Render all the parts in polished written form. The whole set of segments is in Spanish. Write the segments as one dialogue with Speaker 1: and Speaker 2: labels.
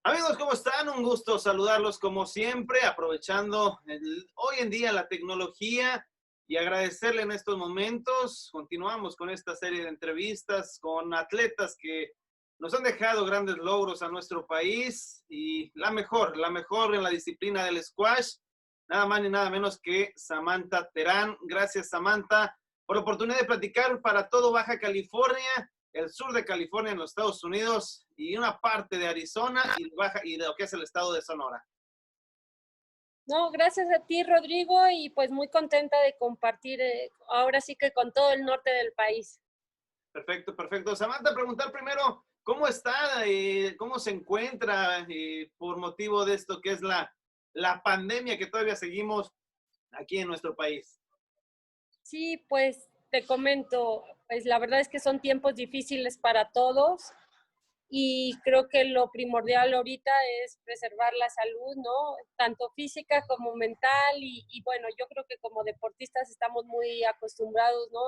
Speaker 1: Amigos, ¿cómo están? Un gusto saludarlos como siempre, aprovechando hoy en día la tecnología y agradecerle en estos momentos. Continuamos con esta serie de entrevistas con atletas que nos han dejado grandes logros a nuestro país y la mejor en la disciplina del squash, nada más ni nada menos que Samantha Terán. Gracias, Samantha, por la oportunidad de platicar para todo Baja California, el sur de California en los Estados Unidos y una parte de Arizona y de lo que es el estado de Sonora.
Speaker 2: No, gracias a ti, Rodrigo, y pues muy contenta de compartir ahora sí que con todo el norte del país.
Speaker 1: Perfecto, perfecto. Samantha, preguntar primero, ¿cómo está? ¿Cómo se encuentra por motivo de esto que es la pandemia que todavía seguimos aquí en nuestro país?
Speaker 2: Sí, pues te comento, pues la verdad es que son tiempos difíciles para todos y creo que lo primordial ahorita es preservar la salud, ¿no? Tanto física como mental y bueno, yo creo que como deportistas estamos muy acostumbrados, ¿no?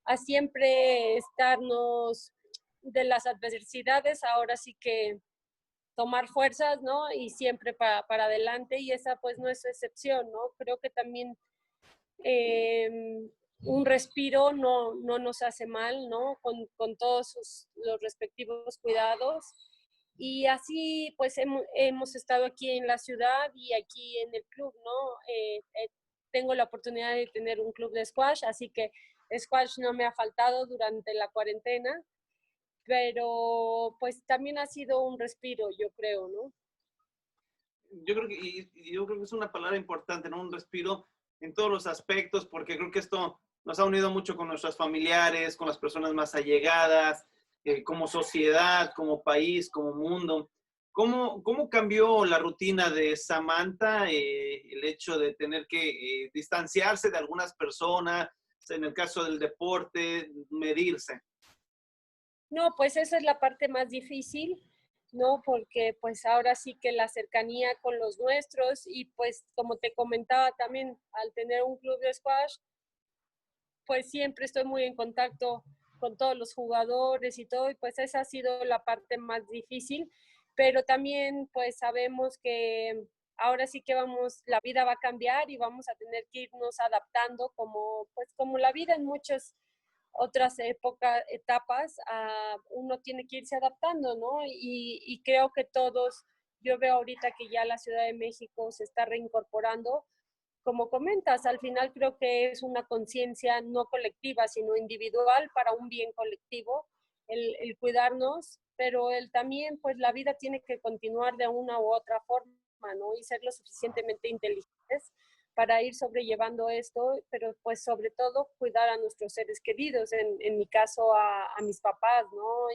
Speaker 2: A siempre estarnos de las adversidades, ahora sí que tomar fuerzas, ¿no? Y siempre para adelante y esa pues no es su excepción, ¿no? Creo que también eh, un respiro no nos hace mal, ¿no? Con todos los respectivos cuidados. Y así pues hemos estado aquí en la ciudad y aquí en el club, ¿no? Tengo la oportunidad de tener un club de squash, así que squash no me ha faltado durante la cuarentena, pero pues también ha sido un respiro, yo creo, ¿no?
Speaker 1: Yo creo que es una palabra importante, ¿no? Un respiro en todos los aspectos, porque creo que esto nos ha unido mucho con nuestros familiares, con las personas más allegadas, como sociedad, como país, como mundo. ¿Cómo cambió la rutina de Samantha, el hecho de tener que distanciarse de algunas personas, en el caso del deporte, medirse?
Speaker 2: No, pues esa es la parte más difícil, ¿no? Porque pues ahora sí que la cercanía con los nuestros y pues como te comentaba también, al tener un club de squash, pues siempre estoy muy en contacto con todos los jugadores y todo, y pues esa ha sido la parte más difícil, pero también pues sabemos que ahora sí que la vida va a cambiar y vamos a tener que irnos adaptando como, pues como la vida en muchas otras etapas, uno tiene que irse adaptando, ¿no? Y creo que todos, yo veo ahorita que ya la Ciudad de México se está reincorporando, como comentas, al final creo que es una conciencia no colectiva, sino individual para un bien colectivo, el cuidarnos, pero el también, pues la vida tiene que continuar de una u otra forma, ¿no? Y ser lo suficientemente inteligentes para ir sobrellevando esto, pero pues sobre todo cuidar a nuestros seres queridos, en mi caso a mis papás, ¿no?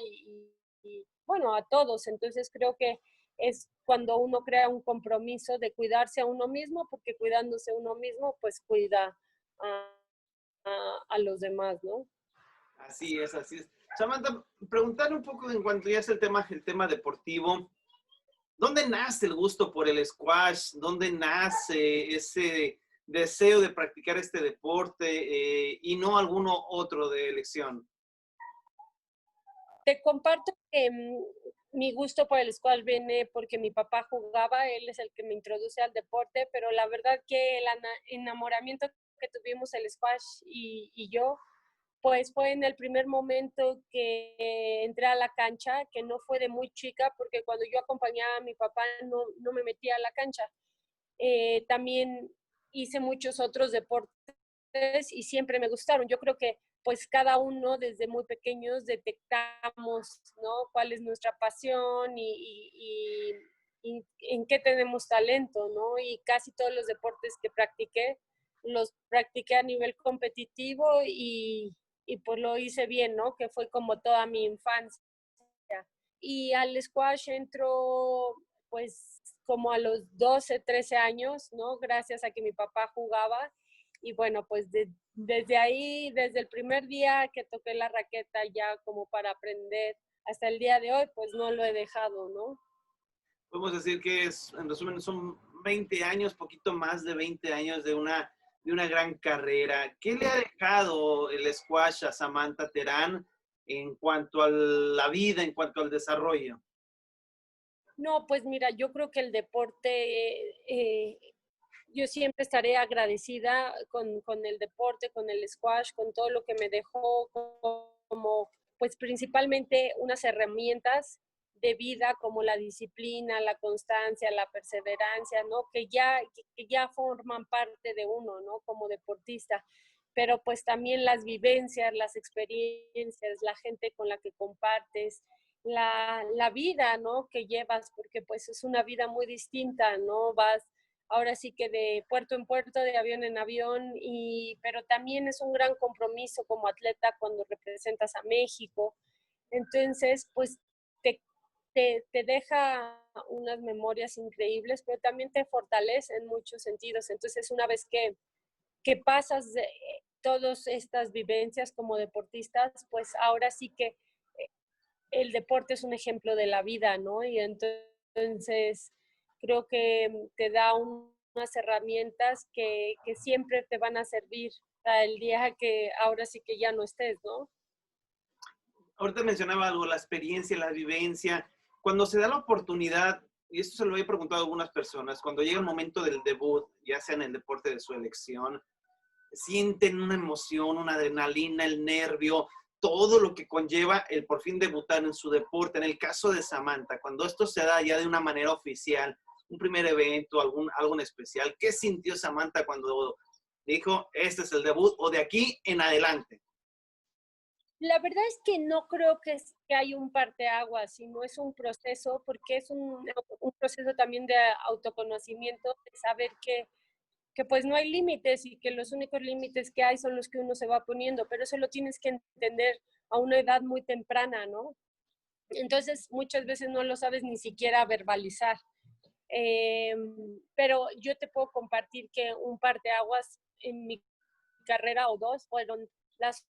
Speaker 2: Y bueno, a todos. Entonces creo que es cuando uno crea un compromiso de cuidarse a uno mismo, porque cuidándose a uno mismo, pues cuida a los demás, ¿no?
Speaker 1: Así es, así es. Samantha, preguntarle un poco en cuanto ya es el tema deportivo. ¿Dónde nace el gusto por el squash? ¿Dónde nace ese deseo de practicar este deporte y no alguno otro de elección?
Speaker 2: Te comparto que mi gusto por el squash viene porque mi papá jugaba, él es el que me introduce al deporte, pero la verdad que el enamoramiento que tuvimos el squash y yo, pues fue en el primer momento que entré a la cancha, que no fue de muy chica, porque cuando yo acompañaba a mi papá no me metía a la cancha. También hice muchos otros deportes y siempre me gustaron. Yo creo que pues cada uno desde muy pequeños detectamos, ¿no? Cuál es nuestra pasión y en qué tenemos talento, ¿no? Y casi todos los deportes que practiqué, los practiqué a nivel competitivo y pues lo hice bien, ¿no? Que fue como toda mi infancia. Y al squash entró pues como a los 12 13 años, ¿no? Gracias a que mi papá jugaba. Y bueno, pues desde ahí, desde el primer día que toqué la raqueta ya como para aprender hasta el día de hoy, pues no lo he dejado, ¿no?
Speaker 1: Podemos decir que en resumen, son 20 años, poquito más de 20 años de una gran carrera. ¿Qué le ha dejado el squash a Samantha Terán en cuanto a la vida, en cuanto al desarrollo?
Speaker 2: No, pues mira, yo creo que el deporte, yo siempre estaré agradecida con el deporte, con el squash, con todo lo que me dejó como, pues principalmente unas herramientas de vida como la disciplina, la constancia, la perseverancia, ¿no? Que ya forman parte de uno, ¿no? Como deportista. Pero pues también las vivencias, las experiencias, la gente con la que compartes, la vida, ¿no? Que llevas, porque pues es una vida muy distinta, ¿no? Vas ahora sí que de puerto en puerto, de avión en avión, pero también es un gran compromiso como atleta cuando representas a México. Entonces, pues te, te deja unas memorias increíbles, pero también te fortalece en muchos sentidos. Entonces, una vez que pasas todas estas vivencias como deportistas, pues ahora sí que el deporte es un ejemplo de la vida, ¿no? Y entonces creo que te da unas herramientas que siempre te van a servir para el día que ahora sí que ya no estés, ¿no?
Speaker 1: Ahorita mencionaba algo, la experiencia, la vivencia. Cuando se da la oportunidad, y esto se lo he preguntado a algunas personas, cuando llega el momento del debut, ya sea en el deporte de su elección, sienten una emoción, una adrenalina, el nervio, todo lo que conlleva el por fin debutar en su deporte. En el caso de Samantha, cuando esto se da ya de una manera oficial, un primer evento, algo en especial, ¿qué sintió Samantha cuando dijo, este es el debut o de aquí en adelante?
Speaker 2: La verdad es que no creo que hay un parteaguas, sino es un proceso, porque es un proceso también de autoconocimiento, de saber que pues no hay límites y que los únicos límites que hay son los que uno se va poniendo, pero eso lo tienes que entender a una edad muy temprana, ¿no? Entonces muchas veces no lo sabes ni siquiera verbalizar. Eh, pero yo te puedo compartir que un parteaguas en mi carrera o dos fueron las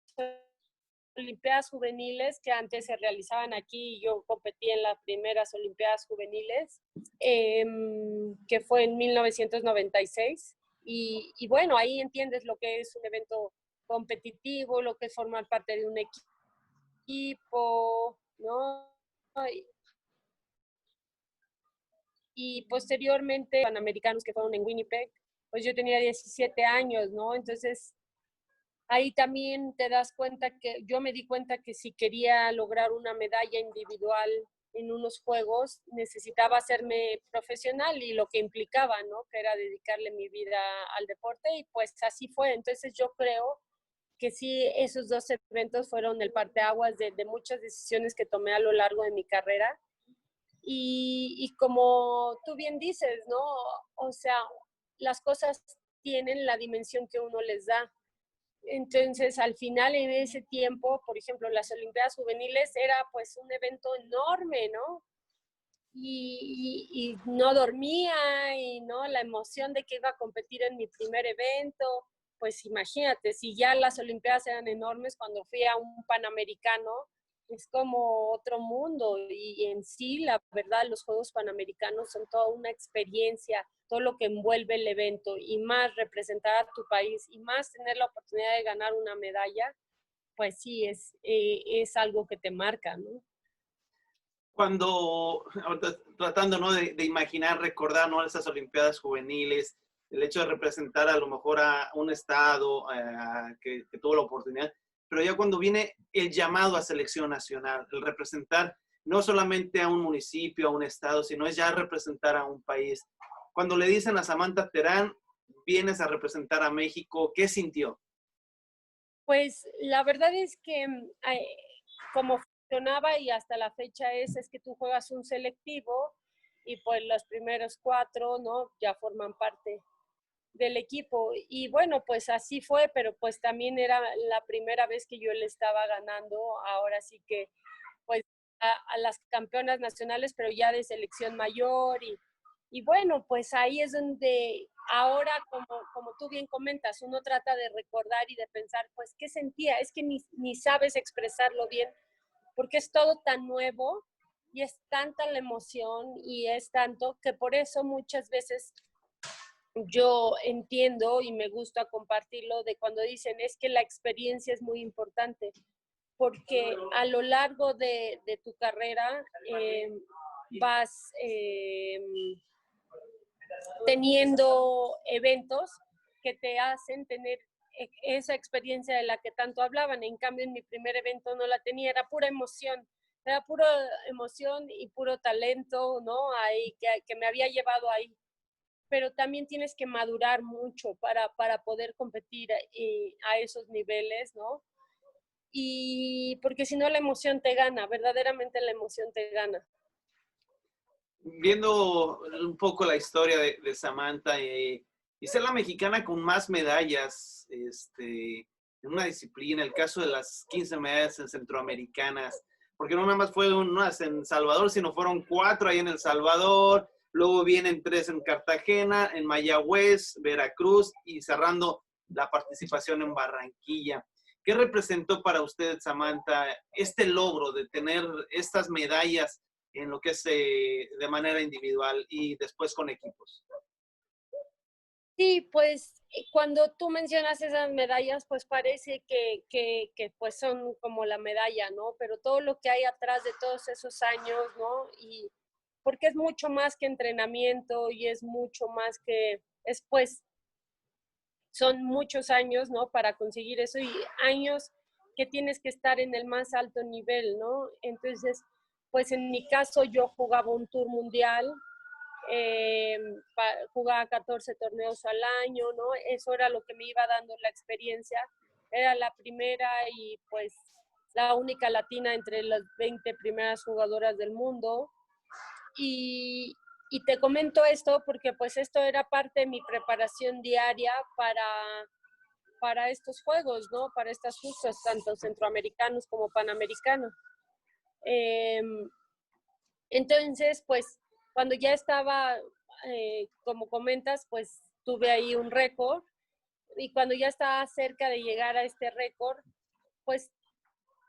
Speaker 2: Olimpiadas Juveniles que antes se realizaban aquí y yo competí en las primeras Olimpiadas Juveniles, que fue en 1996. Y bueno, ahí entiendes lo que es un evento competitivo, lo que es formar parte de un equipo, ¿no? Y posteriormente, panamericanos que fueron en Winnipeg, pues yo tenía 17 años, ¿no? Entonces, ahí también te das cuenta que yo me di cuenta que si quería lograr una medalla individual en unos juegos, necesitaba hacerme profesional y lo que implicaba, ¿no? Que era dedicarle mi vida al deporte y pues así fue. Entonces yo creo que sí, esos dos eventos fueron el parteaguas de muchas decisiones que tomé a lo largo de mi carrera. Y como tú bien dices, ¿no? O sea, las cosas tienen la dimensión que uno les da. Entonces, al final, en ese tiempo, por ejemplo, las Olimpiadas Juveniles era pues un evento enorme, ¿no? Y no dormía y no la emoción de que iba a competir en mi primer evento, pues imagínate, si ya las Olimpiadas eran enormes, cuando fui a un Panamericano, es como otro mundo y en sí, la verdad, los Juegos Panamericanos son toda una experiencia, todo lo que envuelve el evento y más representar a tu país y más tener la oportunidad de ganar una medalla, pues sí, es algo que te marca, ¿no?
Speaker 1: Cuando, ahorita tratando, ¿no? de imaginar, recordar, ¿no? Esas Olimpiadas juveniles, el hecho de representar a lo mejor a un estado que tuvo la oportunidad, pero ya cuando viene el llamado a selección nacional, el representar no solamente a un municipio, a un estado, sino es ya representar a un país. Cuando le dicen a Samantha Terán, vienes a representar a México, ¿qué sintió?
Speaker 2: Pues la verdad es que como funcionaba y hasta la fecha es que tú juegas un selectivo y pues los primeros cuatro, ¿no? Ya forman parte del equipo. Y bueno, pues así fue, pero pues también era la primera vez que yo le estaba ganando, ahora sí que pues a las campeonas nacionales, pero ya de selección mayor y bueno, pues ahí es donde ahora, como tú bien comentas, uno trata de recordar y de pensar, pues, ¿qué sentía? Es que ni sabes expresarlo bien, porque es todo tan nuevo y es tanta la emoción y es tanto que por eso muchas veces yo entiendo y me gusta compartirlo de cuando dicen es que la experiencia es muy importante, porque a lo largo de tu carrera vas teniendo eventos que te hacen tener esa experiencia de la que tanto hablaban. En cambio, en mi primer evento no la tenía, era pura emoción y puro talento, ¿no? Ahí, que me había llevado ahí. Pero también tienes que madurar mucho para poder competir a esos niveles, ¿no? Y porque si no la emoción te gana, verdaderamente la emoción te gana.
Speaker 1: Viendo un poco la historia de Samantha, y ser la mexicana con más medallas en una disciplina, el caso de las 15 medallas en centroamericanas, porque no nada más fue unas en Salvador, sino fueron 4 ahí en El Salvador, luego vienen 3 en Cartagena, en Mayagüez, Veracruz y cerrando la participación en Barranquilla. ¿Qué representó para usted, Samantha, este logro de tener estas medallas en lo que es de manera individual y después con equipos?
Speaker 2: Sí, pues cuando tú mencionas esas medallas, pues parece que pues son como la medalla, ¿no? Pero todo lo que hay atrás de todos esos años, ¿no? Y porque es mucho más que entrenamiento y es mucho más que, es pues, son muchos años, ¿no? Para conseguir eso y años que tienes que estar en el más alto nivel, ¿no? Entonces, pues en mi caso yo jugaba un tour mundial, eh, jugaba 14 torneos al año, ¿no? Eso era lo que me iba dando la experiencia. Era la primera y pues la única latina entre las 20 primeras jugadoras del mundo. Y, y te comento esto porque pues esto era parte de mi preparación diaria para estos juegos, ¿no? Para estas justas, tanto centroamericanos como panamericanos. Eh, entonces, pues, cuando ya estaba, como comentas, pues tuve ahí un récord y cuando ya estaba cerca de llegar a este récord, pues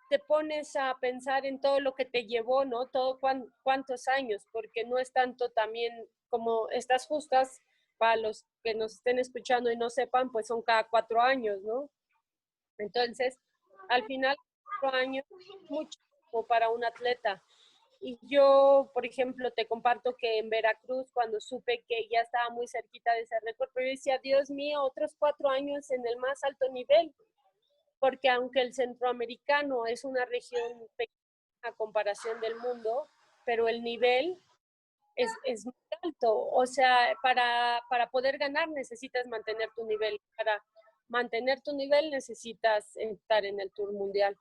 Speaker 2: te pones a pensar en todo lo que te llevó, ¿no? Todo cuántos años, porque no es tanto también como estas justas, para los que nos estén escuchando y no sepan, pues son cada 4 años, ¿no? Entonces, al final, 4 años es mucho para un atleta. Y yo, por ejemplo, te comparto que en Veracruz, cuando supe que ya estaba muy cerquita de ese récord, pero yo decía, Dios mío, otros 4 años en el más alto nivel, porque aunque el centroamericano es una región pequeña a comparación del mundo, pero el nivel es muy alto. O sea, para poder ganar necesitas mantener tu nivel. Para mantener tu nivel necesitas estar en el Tour Mundial.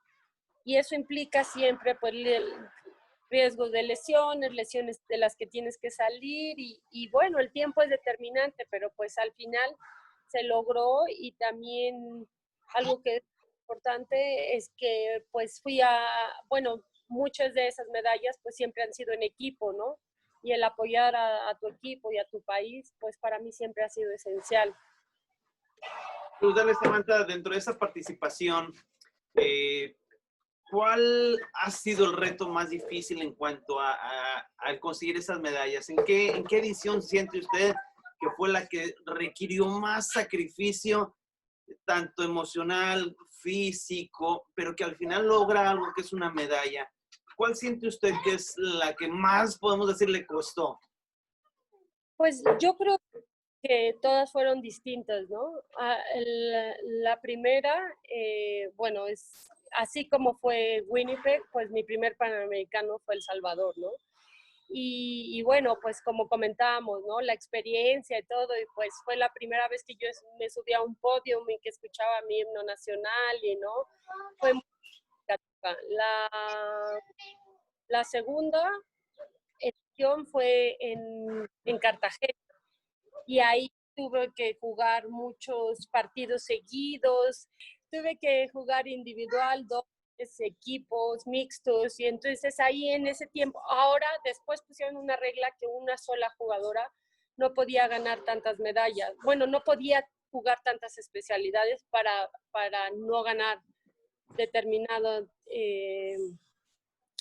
Speaker 2: Y eso implica siempre pues, riesgos de lesiones, lesiones de las que tienes que salir y bueno, el tiempo es determinante, pero pues al final se logró y también algo que es importante es que pues bueno, muchas de esas medallas pues siempre han sido en equipo, ¿no? Y el apoyar a tu equipo y a tu país, pues para mí siempre ha sido esencial.
Speaker 1: Dale, Samantha, dentro de esa participación, ¿cuál ha sido el reto más difícil en cuanto a conseguir esas medallas? ¿En qué edición siente usted que fue la que requirió más sacrificio, tanto emocional, físico, pero que al final logra algo que es una medalla? ¿Cuál siente usted que es la que más, podemos decir, le costó?
Speaker 2: Pues yo creo que todas fueron distintas, ¿no? La primera, bueno, es así como fue Winnipeg, pues mi primer Panamericano fue El Salvador, ¿no? Y bueno, pues como comentábamos, ¿no? La experiencia y todo, y pues fue la primera vez que yo me subí a un podio y que escuchaba mi himno nacional y, ¿no? Fue muy la segunda edición fue en Cartagena y ahí tuve que jugar muchos partidos seguidos, tuve que jugar individual, dobles, equipos, mixtos, y entonces ahí en ese tiempo, ahora después pusieron una regla que una sola jugadora no podía ganar tantas medallas, bueno, no podía jugar tantas especialidades para no ganar determinado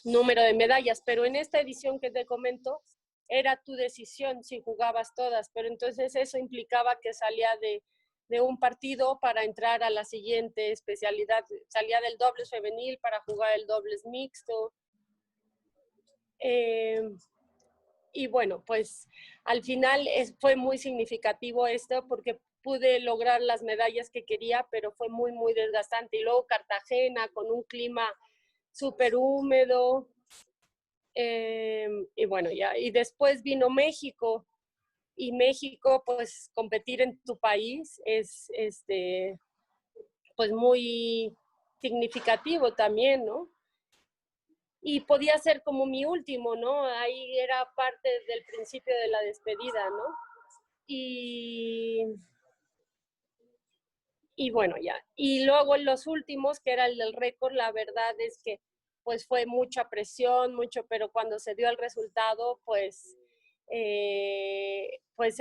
Speaker 2: número de medallas, pero en esta edición que te comento, era tu decisión si jugabas todas, pero entonces eso implicaba que salía de un partido para entrar a la siguiente especialidad, salía del dobles femenil para jugar el dobles mixto. y bueno, pues al final fue muy significativo esto porque pude lograr las medallas que quería, pero fue muy, muy desgastante. Y luego Cartagena con un clima súper húmedo. Y bueno, ya. Y después vino México. Y México, pues competir en tu país es pues muy significativo también, ¿no? Y podía ser como mi último, ¿no? Ahí era parte del principio de la despedida, ¿no? Y, y bueno, ya. Y luego en los últimos, que era el del récord, la verdad es que pues fue mucha presión, mucho, pero cuando se dio el resultado, pues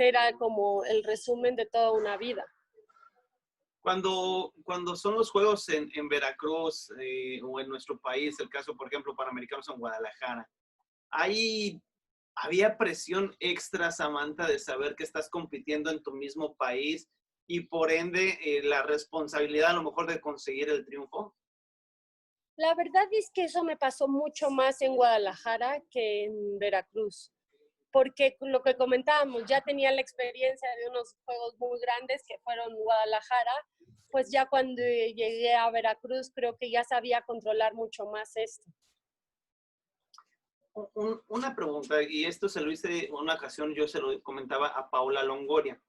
Speaker 2: era como el resumen de toda una vida.
Speaker 1: Cuando son los juegos en Veracruz o en nuestro país, el caso, por ejemplo, Panamericanos en Guadalajara, ¿había presión extra, Samantha, de saber que estás compitiendo en tu mismo país y por ende la responsabilidad a lo mejor de conseguir el triunfo?
Speaker 2: La verdad es que eso me pasó mucho más en Guadalajara que en Veracruz, porque lo que comentábamos, ya tenía la experiencia de unos juegos muy grandes que fueron Guadalajara, pues ya cuando llegué a Veracruz creo que ya sabía controlar mucho más esto.
Speaker 1: Una pregunta, y esto se lo hice una ocasión, yo se lo comentaba a Paola Longoria,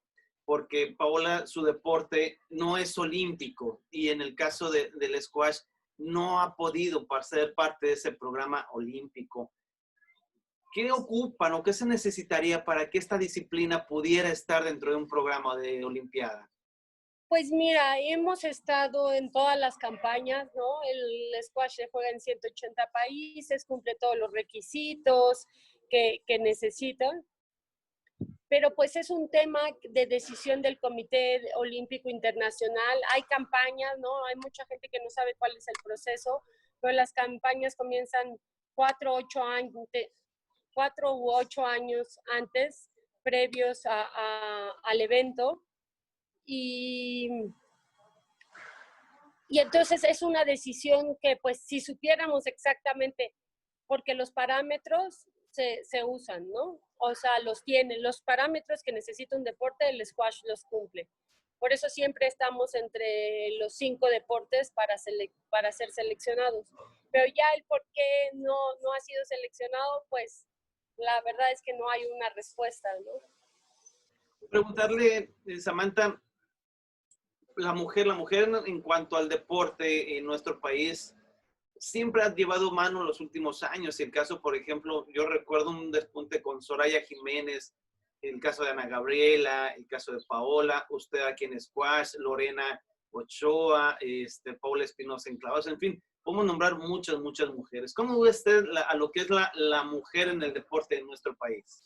Speaker 1: porque Paola, su deporte no es olímpico y en el caso del squash no ha podido ser parte de ese programa olímpico. ¿Qué ocupan o qué se necesitaría para que esta disciplina pudiera estar dentro de un programa de Olimpiada?
Speaker 2: Pues mira, hemos estado en todas las campañas, ¿no? El squash se juega en 180 países, cumple todos los requisitos que necesitan, pero pues es un tema de decisión del Comité Olímpico Internacional. Hay campañas, ¿no? Hay mucha gente que no sabe cuál es el proceso, pero las campañas comienzan 4 u 8 años antes, previos al evento. Y entonces es una decisión que pues si supiéramos exactamente, porque los parámetros se usan, ¿no? O sea, los parámetros que necesita un deporte, el squash los cumple. Por eso siempre estamos entre los 5 deportes para ser seleccionados. Pero ya el por qué no ha sido seleccionado, pues la verdad es que no hay una respuesta, ¿no?
Speaker 1: Preguntarle, Samantha, la mujer en cuanto al deporte en nuestro país siempre ha llevado mano en los últimos años. El caso, por ejemplo, yo recuerdo un despunte con Soraya Jiménez, el caso de Ana Gabriela, el caso de Paola, usted aquí en squash, Lorena Ochoa, Paula Espinosa en clavados, en fin, podemos nombrar muchas, muchas mujeres. ¿Cómo ve usted a lo que es la mujer en el deporte en nuestro país?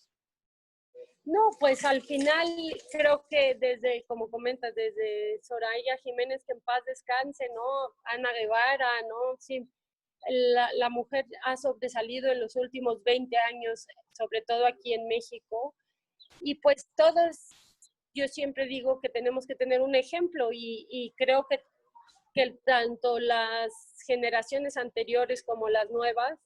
Speaker 2: No, pues al final creo que desde, como comentas, desde Soraya Jiménez, que en paz descanse, ¿no? Ana Guevara, ¿no? Sí, la mujer ha sobresalido en los últimos 20 años, sobre todo aquí en México. Y pues todos, yo siempre digo que tenemos que tener un ejemplo y creo que tanto las generaciones anteriores como las nuevas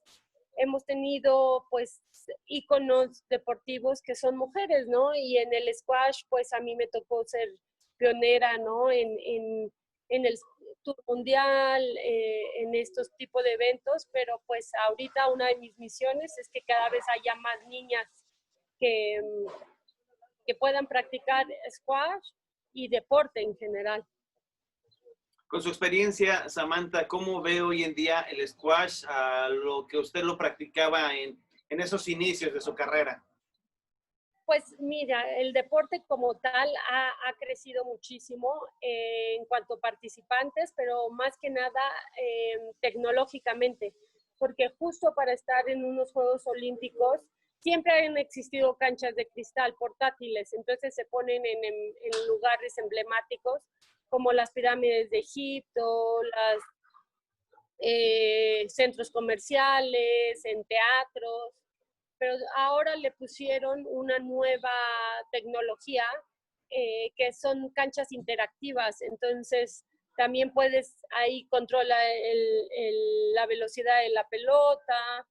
Speaker 2: hemos tenido pues íconos deportivos que son mujeres, ¿no? Y en el squash pues a mí me tocó ser pionera, ¿no? En el Tour Mundial, en estos tipos de eventos, pero pues ahorita una de mis misiones es que cada vez haya más niñas que, que puedan practicar squash y deporte en general.
Speaker 1: Con su experiencia, Samantha, ¿cómo ve hoy en día el squash a lo que usted lo practicaba en esos inicios de su carrera?
Speaker 2: Pues mira, el deporte como tal ha crecido muchísimo en cuanto a participantes, pero más que nada tecnológicamente, porque justo para estar en unos Juegos Olímpicos siempre han existido canchas de cristal portátiles, entonces se ponen en lugares emblemáticos como las pirámides de Egipto, los centros comerciales, en teatros, pero ahora le pusieron una nueva tecnología que son canchas interactivas, entonces también puedes ahí controlar la velocidad de la pelota,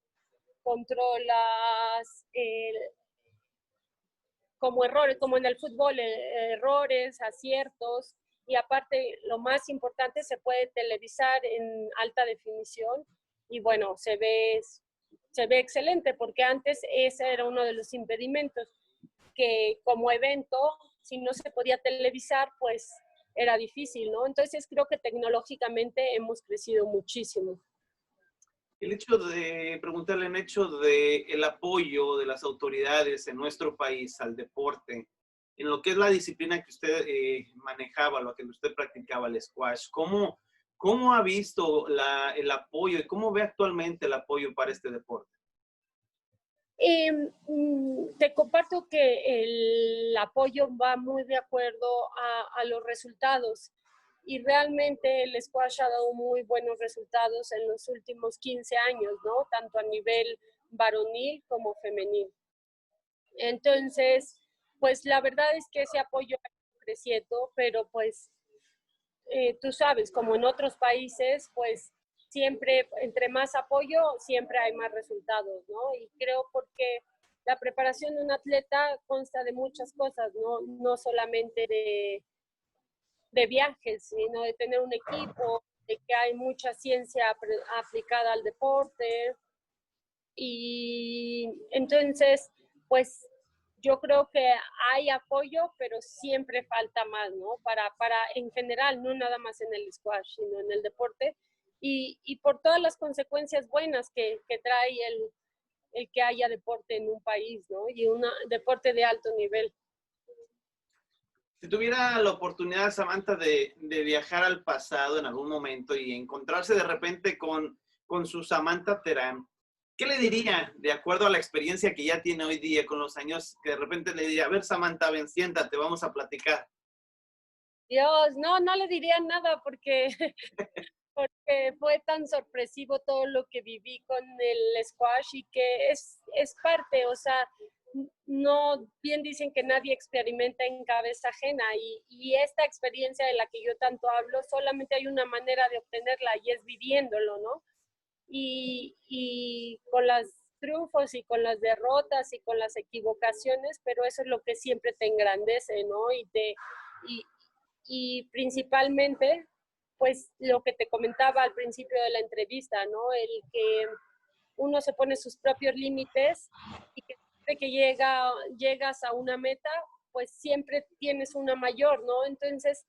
Speaker 2: controlas como errores, como en el fútbol, errores, aciertos, y aparte, lo más importante, se puede televisar en alta definición y bueno, se ve excelente porque antes ese era uno de los impedimentos, que como evento, si no se podía televisar, pues era difícil, ¿no? Entonces creo que tecnológicamente hemos crecido muchísimo.
Speaker 1: El hecho de preguntarle, el hecho de el apoyo de las autoridades en nuestro país al deporte, en lo que es la disciplina que usted manejaba, lo que usted practicaba, el squash, ¿cómo ha visto el apoyo y cómo ve actualmente el apoyo para este deporte?
Speaker 2: Te comparto que el apoyo va muy de acuerdo a los resultados y realmente el squash ha dado muy buenos resultados en los últimos 15 años, ¿no? Tanto a nivel varonil como femenil. Entonces, pues la verdad es que ese apoyo ha ido creciendo, pero pues tú sabes, como en otros países, pues siempre, entre más apoyo, siempre hay más resultados, ¿no? Y creo porque la preparación de un atleta consta de muchas cosas, ¿no? No solamente de viajes, sino de tener un equipo, de que hay mucha ciencia aplicada al deporte. Y entonces, pues yo creo que hay apoyo, pero siempre falta más, ¿no? Para en general, no nada más en el squash, sino en el deporte. Y por todas las consecuencias buenas que trae el que haya deporte en un país, ¿no? Y un deporte de alto nivel.
Speaker 1: Si tuviera la oportunidad, Samantha, de viajar al pasado en algún momento y encontrarse de repente con su Samantha Terán, ¿qué le diría de acuerdo a la experiencia que ya tiene hoy día con los años, que de repente le diría, a ver, Samantha, ven, siéntate, vamos a platicar?
Speaker 2: Dios, no, no le diría nada porque, porque fue tan sorpresivo todo lo que viví con el squash y que es parte, o sea, no, bien dicen que nadie experimenta en cabeza ajena y esta experiencia de la que yo tanto hablo, solamente hay una manera de obtenerla y es viviéndolo, ¿no? Y con las triunfos y con las derrotas y con las equivocaciones, pero eso es lo que siempre te engrandece, ¿no? Y, y principalmente, pues lo que te comentaba al principio de la entrevista, ¿no? El que uno se pone sus propios límites y que siempre que llegas a una meta, pues siempre tienes una mayor, ¿no? Entonces,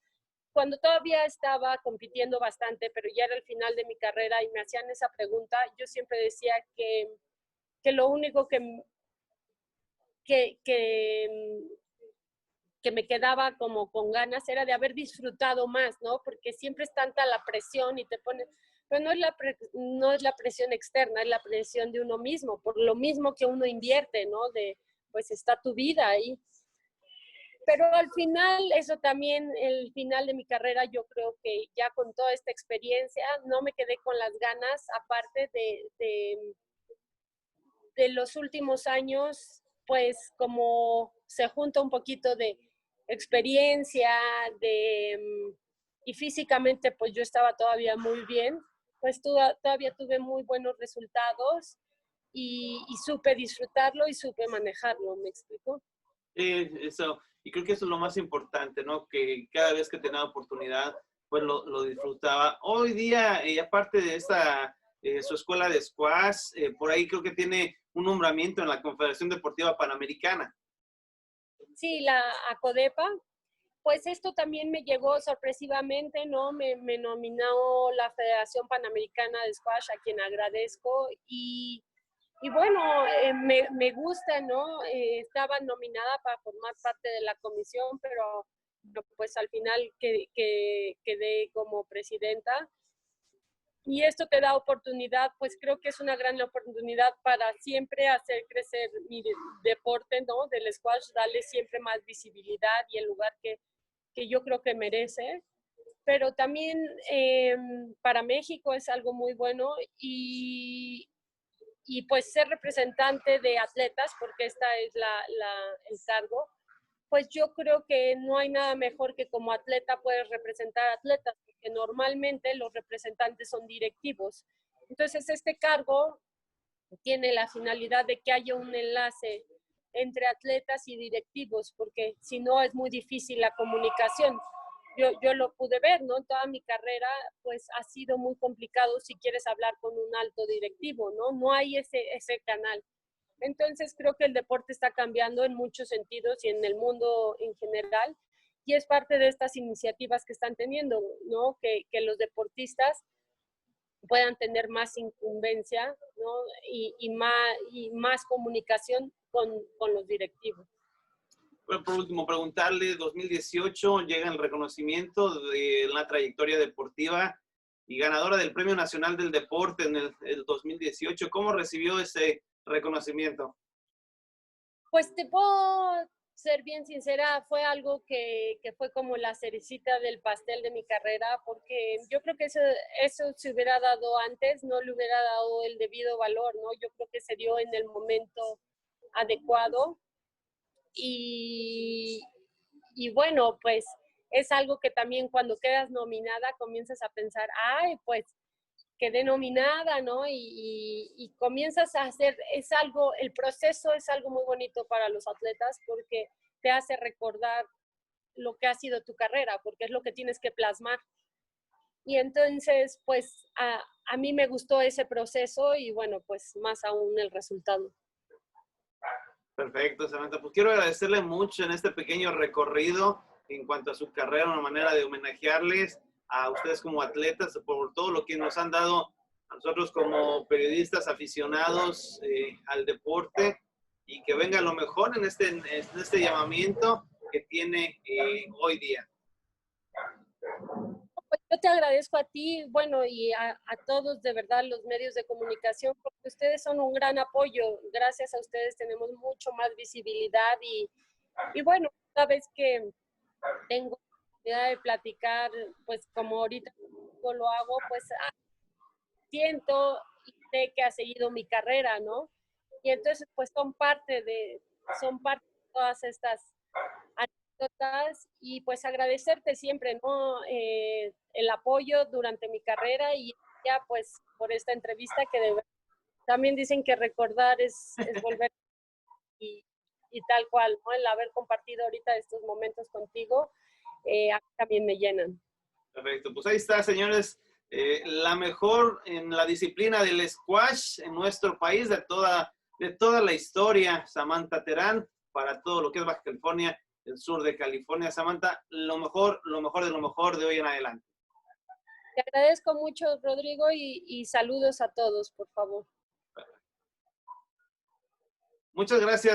Speaker 2: cuando todavía estaba compitiendo bastante, pero ya era el final de mi carrera y me hacían esa pregunta, yo siempre decía que lo único que, que, que me quedaba como con ganas era de haber disfrutado más, ¿no? Porque siempre es tanta la presión y te pones, pero no es la presión externa, es la presión de uno mismo, por lo mismo que uno invierte, ¿no? Pues está tu vida ahí. Pero al final, eso también, el final de mi carrera, yo creo que ya con toda esta experiencia, no me quedé con las ganas, aparte de los últimos años, pues como se junta un poquito de experiencia, y físicamente pues yo estaba todavía muy bien, pues todavía tuve muy buenos resultados y supe disfrutarlo y supe manejarlo, ¿me explico?
Speaker 1: Eso, y creo que eso es lo más importante, ¿no? Que cada vez que tenía oportunidad, pues lo disfrutaba. Hoy día, y aparte de esta, su escuela de squash, por ahí creo que tiene un nombramiento en la Confederación Deportiva Panamericana.
Speaker 2: Sí, la ACODEPA, pues esto también me llegó sorpresivamente, ¿no? Me nominó la Federación Panamericana de Squash, a quien agradezco, y bueno, me gusta, ¿no? Estaba nominada para formar parte de la comisión, pero pues al final quedé como presidenta. Y esto te da oportunidad, pues creo que es una gran oportunidad para siempre hacer crecer mi deporte, ¿no? Del squash, darle siempre más visibilidad y el lugar que yo creo que merece. Pero también para México es algo muy bueno y pues ser representante de atletas, porque esta es el cargo, pues yo creo que no hay nada mejor que como atleta puedes representar atletas, porque normalmente los representantes son directivos. Entonces este cargo tiene la finalidad de que haya un enlace entre atletas y directivos, porque si no es muy difícil la comunicación. Yo lo pude ver, ¿no? Toda mi carrera, pues ha sido muy complicado si quieres hablar con un alto directivo, ¿no? No hay ese canal. Entonces creo que el deporte está cambiando en muchos sentidos y en el mundo en general, y es parte de estas iniciativas que están teniendo, ¿no? Que los deportistas puedan tener más incumbencia, ¿no? Y más comunicación con los directivos.
Speaker 1: Bueno, por último, preguntarle, 2018 llega el reconocimiento de la trayectoria deportiva y ganadora del Premio Nacional del Deporte en el 2018. ¿Cómo recibió ese reconocimiento?
Speaker 2: Pues te puedo ser bien sincera, fue algo que fue como la cerecita del pastel de mi carrera, porque yo creo que eso se hubiera dado antes, no le hubiera dado el debido valor, ¿no? Yo creo que se dio en el momento adecuado y, y bueno, pues es algo que también cuando quedas nominada comienzas a pensar, ay, pues quedé nominada, ¿no? Y comienzas a hacer, el proceso es algo muy bonito para los atletas porque te hace recordar lo que ha sido tu carrera, porque es lo que tienes que plasmar. Y entonces, pues a mí me gustó ese proceso y bueno, pues más aún el resultado.
Speaker 1: Perfecto, Samantha. Pues quiero agradecerle mucho en este pequeño recorrido en cuanto a su carrera, una manera de homenajearles a ustedes como atletas por todo lo que nos han dado a nosotros como periodistas aficionados al deporte, y que venga lo mejor en este llamamiento que tiene hoy día.
Speaker 2: Pues yo te agradezco a ti, bueno, y a todos de verdad los medios de comunicación, porque ustedes son un gran apoyo. Gracias a ustedes tenemos mucho más visibilidad y bueno, cada vez que tengo la oportunidad de platicar, pues como ahorita lo hago, pues siento y sé que ha seguido mi carrera, ¿no? Y entonces, pues son parte de todas estas anécdotas y pues agradecerte siempre, ¿no? El apoyo durante mi carrera y ya pues por esta entrevista que de verdad también dicen que recordar es volver y, y tal cual, ¿no? El haber compartido ahorita estos momentos contigo, a mí también me llenan.
Speaker 1: Perfecto, pues ahí está, señores. La mejor en la disciplina del squash en nuestro país de toda la historia, Samantha Terán, para todo lo que es Baja California, el sur de California. Samantha, lo mejor de lo mejor de hoy en adelante.
Speaker 2: Te agradezco mucho, Rodrigo, y saludos a todos, por favor.
Speaker 1: Muchas gracias.